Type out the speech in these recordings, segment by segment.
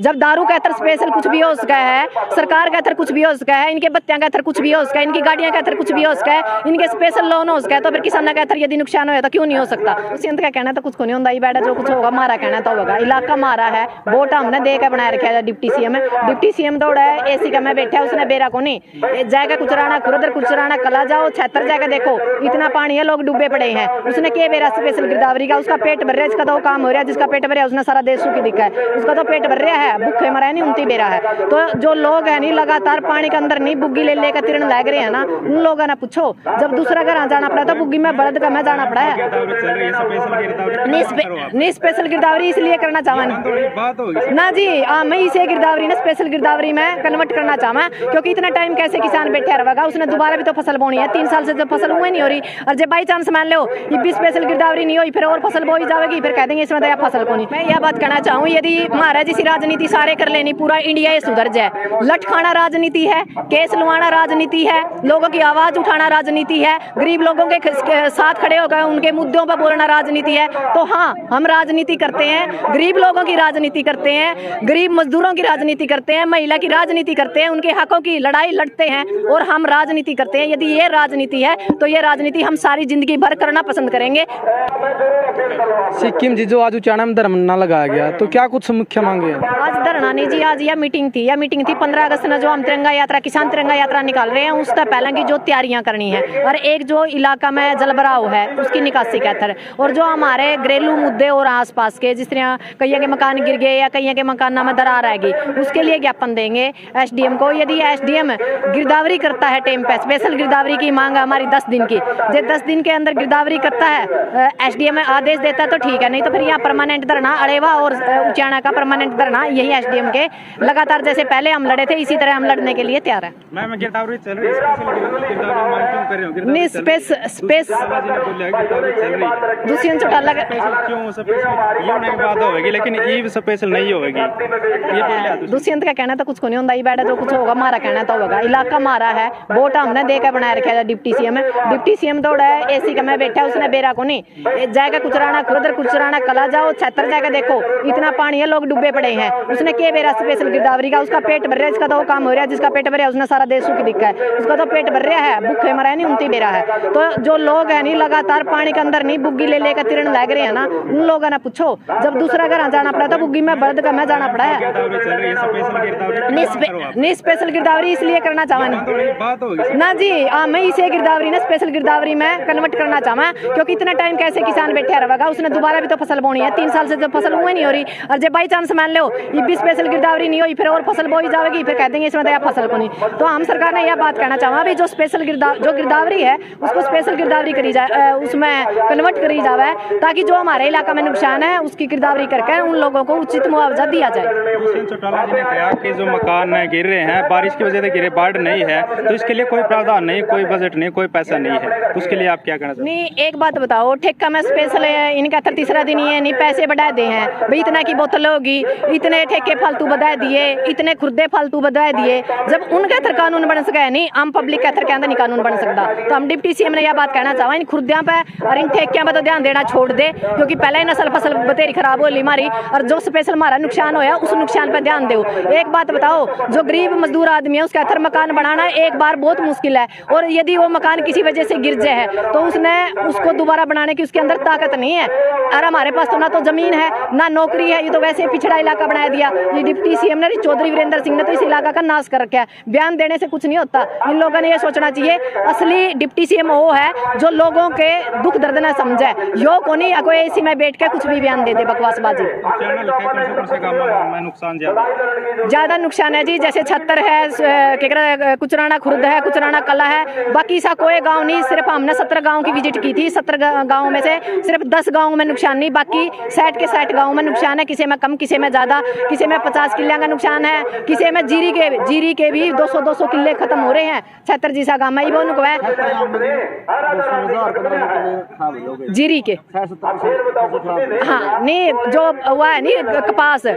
जब दारू का अतर स्पेशल कुछ भी हो सका है, सरकार का अतर कुछ भी हो सका है, इनके बत्तियां का अतर कुछ भी हो सका है, इनकी गाड़ियां का अतर कुछ भी हो सका है, इनके स्पेशल लोन हो सका है, तो फिर किसानों का अतर यदि नुकसान हो तो क्यों नहीं हो सकता। दुष्यंत का कहना तो कुछ को नहीं होता, बैठा जो कुछ होगा मारा कहना तो होगा। इलाका मारा है, वोट हमने दे के बनाया रखा है। डिप्टी सीएम दौड़ा है, एसी का मैं बैठा है, उसने बेरा को नहीं जाएगा कुचराना खुरदर कुचराना कला जाओ 76 जाएगा, देखो इतना पानी है, लोग डूबे पड़े हैं। उसने के बेरा स्पेशल गिरदावरी का, उसका पेट भर रहा है, इसका तो काम हो रहा है, जिसका पेट भर रहा है उसने सारा देश की दिखा है, उसका तो पेट भर रहा है, भूखे मरा नहीं उनती बेरा है। तो जो लोग है नहीं लगातार पानी के अंदर नहीं बुग्गी ले लेकर तिरण लग रहे हैं ना, उन लोगों ने पूछो जब दूसरा घर जाना पड़ा था बुग्गी में बड़द का मैं जाना पड़ा है। नहीं स्पेशल गिरदावरी इसलिए करना चाहवा ना जी, मैं इसे गिरदावरी ना स्पेशल गिरदावरी में कन्वर्ट करना चाहवा, क्योंकि इतना टाइम कैसे किसान बैठे रहेगा, उसने दोबारा भी तो फसल बोनी है। 3 साल से जो फसल हुई नहीं हो रही, और जब बाई चांस मान लो ये भी स्पेशल गिरदावरी नहीं हुई, फिर और फसल बोई जाएगी, फिर कह देंगे इसमें तो फसल को नहीं। मैं यह बात कहना चाहूँ, यदि महाराज जैसी राजनीति सारे कर लेनी, पूरा इंडिया ये सुधर जाए। लठ खाना राजनीति है, केस लुआना राजनीति है, लोगों की आवाज उठाना राजनीति है, गरीब लोगों के साथ खड़े होकर उनके मुद्दों पर बोलना राजनीति है। तो हाँ, हम राजनीति करते हैं, गरीब लोगों की राजनीति करते हैं, गरीब मजदूरों की राजनीति करते हैं, महिला की राजनीति करते हैं, उनके हकों की लड़ाई लड़ते हैं, और हम राजनीति करते हैं। यदि ये राजनीति है तो ये राजनीति हम सारी जिंदगी भर करना पसंद करेंगे। सिक्किम जी जो आज उचाना में धरना लगाया गया, तो क्या कुछ मुख्य मांगे हैं? आज धरना नहीं जी, आज यह मीटिंग थी। 15 अगस्त में जो हम तिरंगा यात्रा, किसान तिरंगा यात्रा निकाल रहे हैं, उससे पहले की जो तैयारियां करनी है, और एक जो इलाका में जलभराव है उसकी निकासी का अतर, और जो हमारे घरेलू मुद्दे और आसपास के, जिस तरह कई के मकान गिर गए या कई के मकान में दरार आएगी, उसके लिए ज्ञापन देंगे एसडीएम को। यदि एसडीएम गिरदावरी करता है टाइम पे, स्पेशल गिरदावरी की मांग है हमारी 10 दिन की, जो 10 दिन के अंदर गिरदावरी करता है, एसडीएम आदेश देता है तो ठीक है, नहीं तो फिर यहाँ परमानेंट धरना, अड़ेवा और उचाना का परमानेंट धरना, यही एसडीएम के लगातार जैसे पहले हम लड़े थे इसी तरह हम लड़ने के लिए तैयार है। मैम गिरदावरी चल रही है, नहीं स्पेस दुष्यंत चौटाला क्यों स्पेशल बात होगी, लेकिन ये स्पेशल नहीं होगी। दुष्यंत का कहना तो कुछ को नहीं होता, बैठा जो कुछ होगा मारा कहना तो होगा। इलाका मारा है, वोट हमने दे के बनाया रखा है। डिप्टी सीएम दौड़ा है, एसी का मैं बैठा है, उसने बेरा को नहीं जाएगा कुचराना खुरदर कुचराना कला जाओ 76 जाएगा, देखो इतना पानी है, लोग डूबे पड़े हैं। उसने के बेरा स्पेशल गिरदावरी का, उसका पेट भर रहा है, इसका तो काम हो रहा है, जिसका पेट भर रहा है उसने सारा देश की दिखा है, उसका तो पेट भर रहा है, भूखे मरा नहीं उनती बेरा है। तो जो लोग है नहीं लगातार पानी के अंदर नहीं बुग्गी ले लेकर तिरण लग रहे हैं ना, उन लोगों ने पूछो जब दूसरा घर जाना पड़ा था बुग्गी में बड़द का मैं जाना पड़ा है। नहीं स्पेशल गिरदावरी इसलिए करना चाहवा ना जी, मैं इसे गिरदावरी ना स्पेशल गिरदावरी में कन्वर्ट करना चाहवा, क्योंकि इतना टाइम कैसे किसान बैठे रहेगा, उसने दोबारा भी तो फसल बोनी है। 3 साल से जो फसल हुई नहीं हो रही, और जब बाई चांस मान लो ये भी स्पेशल गिरदावरी नहीं हुई, फिर और फसल बोई जाएगी, फिर कह देंगे इसमें तो फसल को नहीं। तो हम सरकार ने यह बात कहना चाहवा भी जो स्पेशल गिरदावरी है उसको स्पेशल गिरदावरी करी जाए, उसमें कन्वर्ट करी जाए, ताकि जो हमारे इलाका में नुकसान है उसकी गिरदावरी करके उन लोगों को उचित मुआवजा दिया जाए। चौटाला जी ने कहा कि जो मकान गिर रहे हैं बारिश की वजह से गिरे, बाढ़ नहीं है तो इसके लिए कोई प्रावधान नहीं, कोई बजट नहीं, कोई पैसा नहीं है, तो उसके लिए आप क्या कहना चाहते हैं? नहीं एक बात बताओ, ठेका में स्पेशल इनका 33 दिन ही है, नहीं पैसे बढ़ा दे हैं भाई, इतना की बोतल होगी, इतने ठेके फालतू बढ़ा दिए, इतने खुर्दे फालतू बढ़ा दिए। जब उनका अतर कानून बन सका है नहीं, आम पब्लिक का अतर के अंदर नहीं कानून बन सकता। तो हम डिप्टी सीएम ने यह बात कहना चाहवा इन खुर्दियां पे और इन ठेकियां पे तो ध्यान देना छोड़ दे, क्योंकि पहले ही नस्ल फसल बतेरी खराब हो ली हमारी, और जो स्पेशल हमारा नुकसान होया उस नुकसान पे ध्यान दो। एक बात बताओ, जो गरीब मजदूर आदमी है उसका अतर मकान बनाना एक बार बहुत मुश्किल है, और यदि वो मकान किसी वजह से गिर जाए तो उसको दोबारा बनाने की उसके अंदर ताकत नहीं है। और हमारे पास तो ना तो जमीन है ना नौकरी है, ये तो वैसे पिछड़ा इलाका बना दिया। ये डिप्टी सीएम ने चौधरी वीरेंद्र सिंह ने तो इस इलाका का नाश कर रखा है। बयान देने से कुछ नहीं होता, इन लोगों ने ये सोचना चाहिए असली डिप्टी सीएम वो है जो लोगों के दुख दर्द न समझे, यो को नहीं कोई एसी में बैठ के कुछ भी बयान दे दे बकवासबाजी। ज्यादा नुकसान है जी, जैसे 76 है, कुचराना खुर्द है, कुचराना कला है, बाकी सा कोई गांव नहीं। सिर्फ हमने 17 गांव की विजिट की थी, 17 गांव में से सिर्फ 10 गांव में नुकसान नहीं, बाकी 60 के 60 गांव में नुकसान है। किसी में कम, किसी में ज्यादा, किसी में 50 किले का नुकसान है, किसी में जीरी के भी 200 किले खत्म हो रहे हैं। 76 जी सा गांव में वो नुकवा है जीरी के। हाँ नहीं, जो हुआ है नहीं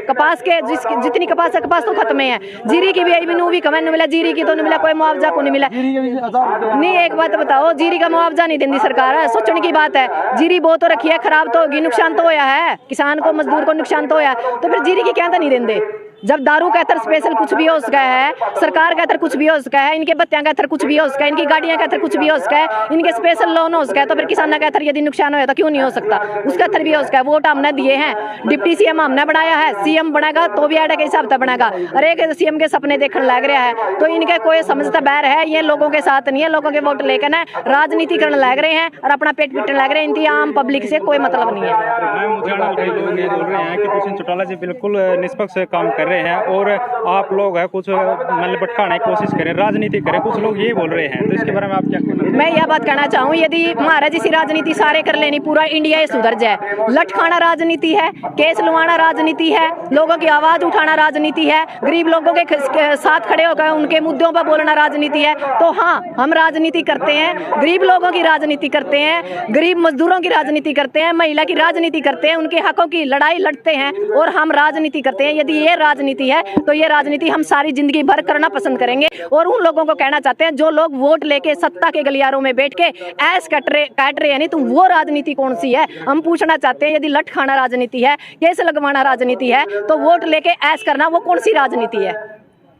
कपास के जितनी कपास है, कपास तो खत्म है। जीरी की भी भी कम नहीं मिला, जीरी की तो नहीं मिला, कोई मुआवजा को नहीं मिला। नहीं एक बात बताओ, जीरी का मुआवजा नहीं देती सरकार है, सोचने की बात है। जीरी बहुत तो रखी है, खराब तो होगी, नुकसान तो होया है, किसान को मजदूर को नुकसान तो होया, तो फिर जीरी की क्या नहीं देंगे। जब दारू का अतर स्पेशल कुछ भी हो सका है, सरकार का अतर कुछ भी हो सका है, इनके बत्तियां का अतर कुछ भी हो सका है, इनकी गाड़ियां का अतर कुछ भी हो सका है, इनके स्पेशल लोन हो सका है, तो फिर किसानों का अतर यदि नुकसान हो तो क्यों नहीं हो सकता? उसका अतर भी हो सका है। वोट हमने दिए हैं, डिप्टी सीएम हमने बनाया है, सीएम बनेगा तो भी आड़े के हिसाब से बनेगा। अरे एक सीएम के सपने देखने लग रहा है, तो इनके कोई समझता बैर है, ये लोगों के साथ नहीं है, लोगों के वोट लेकर ना राजनीति करने लग रहे हैं और अपना पेट पीटने लग रहे हैं। इनकी आम पब्लिक से कोई मतलब नहीं है। कई लोग ये बोल रहे हैं कि दुष्यंत चौटाला जी बिल्कुल निष्पक्ष काम कर रहे हैं और आप लोग है कुछ मतलब भटकाने की कोशिश करें, राजनीति करें, कुछ लोग ये बोल रहे हैं, तो इसके बारे में आप क्या कहना? मैं यह बात कहना चाहूँ, यदि महाराज जैसी राजनीति सारे कर लेनी, पूरा इंडिया ही सुधर जाए। लठ खाना राजनीति है, केस लुआना राजनीति है, लोगों की आवाज उठाना राजनीति है, गरीब लोगों के साथ खड़े होकर उनके मुद्दों पर बोलना राजनीति है। तो हाँ, हम राजनीति करते हैं, गरीब लोगों की राजनीति करते हैं, गरीब मजदूरों की राजनीति करते हैं, महिला की राजनीति करते हैं, उनके हकों की लड़ाई लड़ते हैं और हम राजनीति करते हैं। यदि ये राजनीति है तो ये राजनीति हम सारी जिंदगी भर करना पसंद करेंगे। और उन लोगों को कहना चाहते हैं जो लोग वोट लेके सत्ता के गलियारों में बैठ के ऐस काट रहे हैं, नहीं तो वो राजनीति कौन सी है? हम पूछना चाहते हैं, यदि लठ खाना राजनीति है, केस लगवाना राजनीति है, तो वोट लेके ऐस करना वो कौन सी राजनीति है?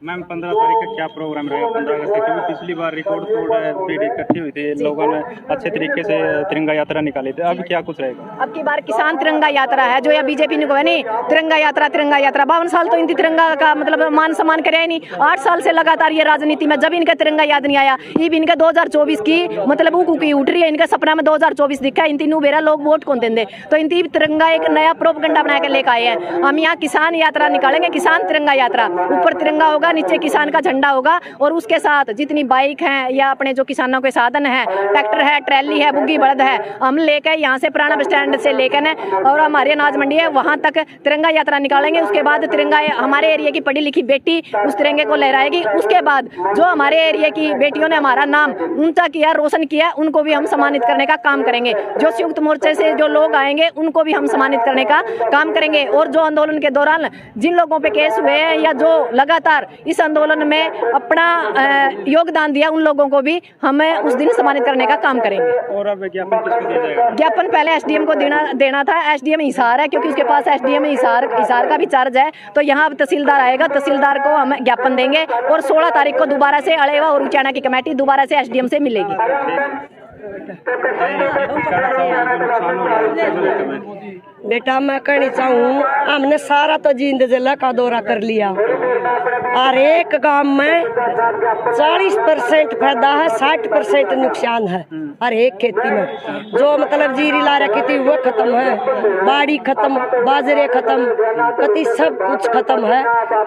मैम 15 तारीख का क्या प्रोग्राम रहेगा? 15 अगस्त क्योंकि पिछली बार रिकॉर्ड तोड़ भीड़ इकट्ठी हुई थी, लोगों ने अच्छे तरीके से तिरंगा यात्रा निकाली थी, अब क्या कुछ रहेगा? अब की बार किसान तिरंगा यात्रा है, जो या बीजेपी ने कहा नहीं तिरंगा यात्रा 52 साल तो इनकी तिरंगा का मतलब मान सम्मान करे ही नहीं। 8 साल से लगातार ये राजनीति में, जब इनका तिरंगा याद नहीं आया, ये इनका 2024 की मतलब की उठ रही है, इनका सपना में 2024 दिखा है। इन तीनों बेरा लोग वोट कौन देंगे? तो इन तिरंगा एक नया प्रोपगंडा बना के लेकर आए हैं। हम यहाँ किसान यात्रा निकालेंगे, किसान तिरंगा यात्रा, ऊपर तिरंगा होगा, नीचे किसान का झंडा होगा और उसके साथ जितनी बाइक हैं या अपने जो किसानों के साधन है, ट्रैक्टर है, ट्रैली है, बुग्गी बड़द है, हम लेकर यहाँ से पुराना बस स्टैंड से लेकर और हमारी अनाज मंडी है वहां तक तिरंगा यात्रा निकालेंगे। उसके बाद तिरंगा हमारे एरिया की पढ़ी लिखी बेटी उस तिरंगे को लहराएगी। उसके बाद जो हमारे एरिया की बेटियों ने हमारा नाम ऊंचा किया, रोशन किया, उनको भी हम सम्मानित करने का काम करेंगे। जो संयुक्त मोर्चे से जो लोग आएंगे उनको भी हम सम्मानित करने का काम करेंगे। और जो आंदोलन के दौरान जिन लोगों पे केस हुए हैं या जो लगातार इस आंदोलन में अपना योगदान दिया, उन लोगों को भी हमें उस दिन सम्मानित करने का काम करेंगे। और अब ज्ञापन किसको दिया जाएगा? ज्ञापन पहले एसडीएम को देना था। एसडीएम हिसार है, क्योंकि उसके पास एसडीएम हिसार का भी चार्ज है। तो यहाँ तहसीलदार आएगा, तहसीलदार को हम ज्ञापन देंगे और 16 तारीख को दोबारा से अलेवा और उचाना की कमेटी दोबारा से एसडीएम से मिलेगी। बेटा मैं कहनी चाहूँ, हमने सारा तो जींद जिला का दौरा कर लिया और एक गांव में 40% फायदा है, 60% नुकसान है। हर एक खेती में जो मतलब जीरी ला रखी थी वो खत्म है, बाड़ी खत्म, बाजरे खत्म, कति सब कुछ खत्म है।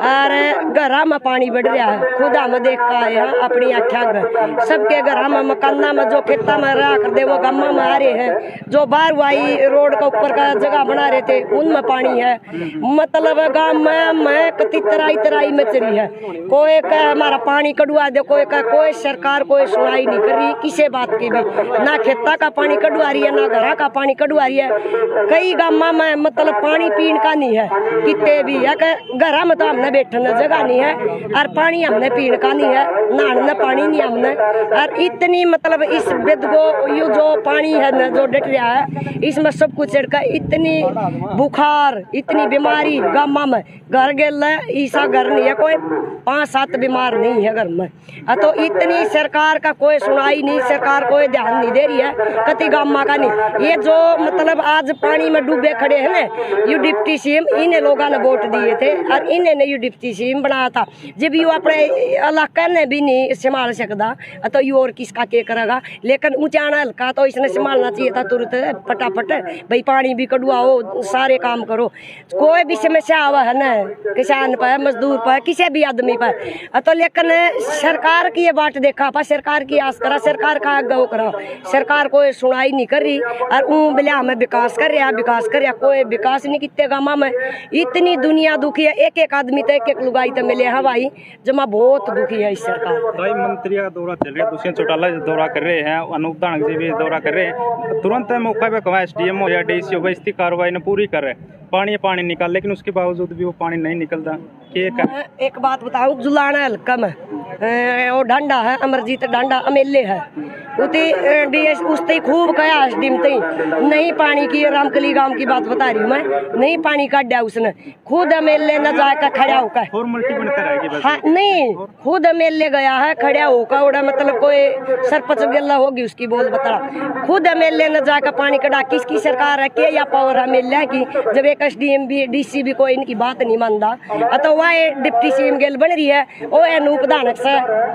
और घरा में पानी बढ़ रहा है, खुदा में देख का है अपनी आख्या घर सबके घरा में मकाना में जो खेता में रहा कर दे वो गम्मा में आ रहे हैं। जो बाहर आई रोड का ऊपर का जगह बना रहे थे उनमें पानी है। मतलब गांव में कति तराई मच रही है। कोई कह हमारा पानी कड़वा दे, कोई कह कोई सरकार कोई सुनाई नहीं कर रही किसी बात की भी, ना खेता का पानी कड़वा रही है ना घरा का पानी कड़वा रही है। कई गाँव में मतलब पानी पीने का नहीं है, कितने भी है घरा में तो हमने बैठने जगह नहीं है और पानी हमने पीने का नहीं है, नहाने पानी नहीं हमने। और इतनी मतलब इस बेद को ये जो पानी है ना जो डट रहा है इसमें सब कुछ चढ़कर इतनी बुखार इतनी बीमारी गाँव में घर गेल ऐसा घर नहीं है, कोई 5-7 बीमार नहीं है घर में। तो इतनी सरकार का कोई सुनाई नहीं, सरकार कोई ध्यान नहीं दे रही है कति गाँव का नहीं। ये जो मतलब आज पानी में डूबे खड़े हैं ना, यू डिप्टी सीएम इन्हें लोगों ने वोट दिए थे और इन्हें ने यू डिप्टी सीएम बनाया था। जब यू अपने इलाका ने भी नहीं संभाल सकता तो यू और किसका क्या करेगा। लेकिन ऊंचाना हल्का तो इसने संभालना चाहिए था तुरंत फटाफट, भाई पानी भी कड़वाओ, सारे काम करो। कोई भी समस्या आवा है ना किसान पर, मजदूर पर, किसी भी आदमी पर। तो लेकिन सरकार की ये बात देखा पा, सरकार की आस करा, सरकार का आगे करा, सरकार कोई सुनाई नहीं कर रही। और बिला में विकास कर रहा कोई विकास नहीं कितने गाँव में। इतनी दुनिया दुखी है, एक एक आदमी तो एक लुगाई तो मिले है भाई, जमा बहुत दुखी है इस सरकार। मंत्री का दौरा चल रहा है, दुष्यंत चौटाला दौरा कर रहे हैं, अनूप धानक जी भी दौरा कर रहे हैं। तुरंत मौका पे कहा एसडीएम हो या डीसी हो, इसकी कार्रवाई ने पूरी कर रहे हैं, पानी निकाल, लेकिन उसके बावजूद भी वो पानी नहीं निकलता। कि एक बात बताऊं, जुलाना हल्का में वो डंडा है, अमरजीत डंडा एमएलए है, उती डीएस उसते खूब कया डिमते नहीं पानी की, रामकली गांव की बात बता रही हूँ मैं, नहीं पानी काटा उसने, खुद एमएलए न जाकर खड़ा होकर, फॉर्मेलिटी बनता रहेगी बस। हाँ नहीं, खुद एमएलए गया है खड़ा होकर, उड़ा मतलब कोई सरपंच गल्ला होगी उसकी बोल बता, खुद एमएलए न जाकर पानी कटा, किसकी सरकार है के या पावर एमएलए की, जब एक एसडीएम भी डीसी भी कोई इनकी बात नहीं मानता, तो वह डिप्टी सीएम गेल बन रही है, वो अनूप धानक से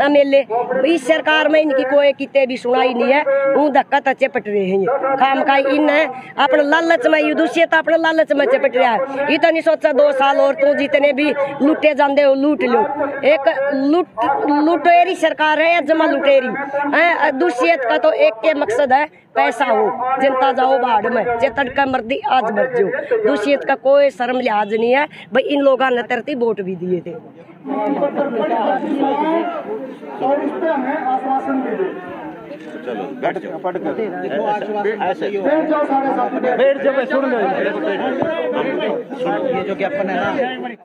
एमएलए, इस सरकार में इनकी कोई किते भी सुनाई नहीं है, वो धक्का तो चपट रहे हैं खाम का इन है अपने लालच में, युद्ध से तो अपने लालच में चपट रहा है, ये तो नहीं सोचा 2 साल और तू जितने भी लूटे जाते हो लूट लो, एक लुटेरी सरकार है या जमा लुटेरी है, दुष्यत का तो एक के मकसद है पैसा हो, जनता जाओ बाढ़ में, जे तड़का मर्दी आज मर जाओ, दुष्यत का कोई शर्म लिहाज नहीं है भाई, इन लोगों ने तरती वोट भी दिए थे। चलो बैठ जाओ, पढ़ कर ऐसे बैठ जाओ, सुन लो। ये जो ज्ञापन है ना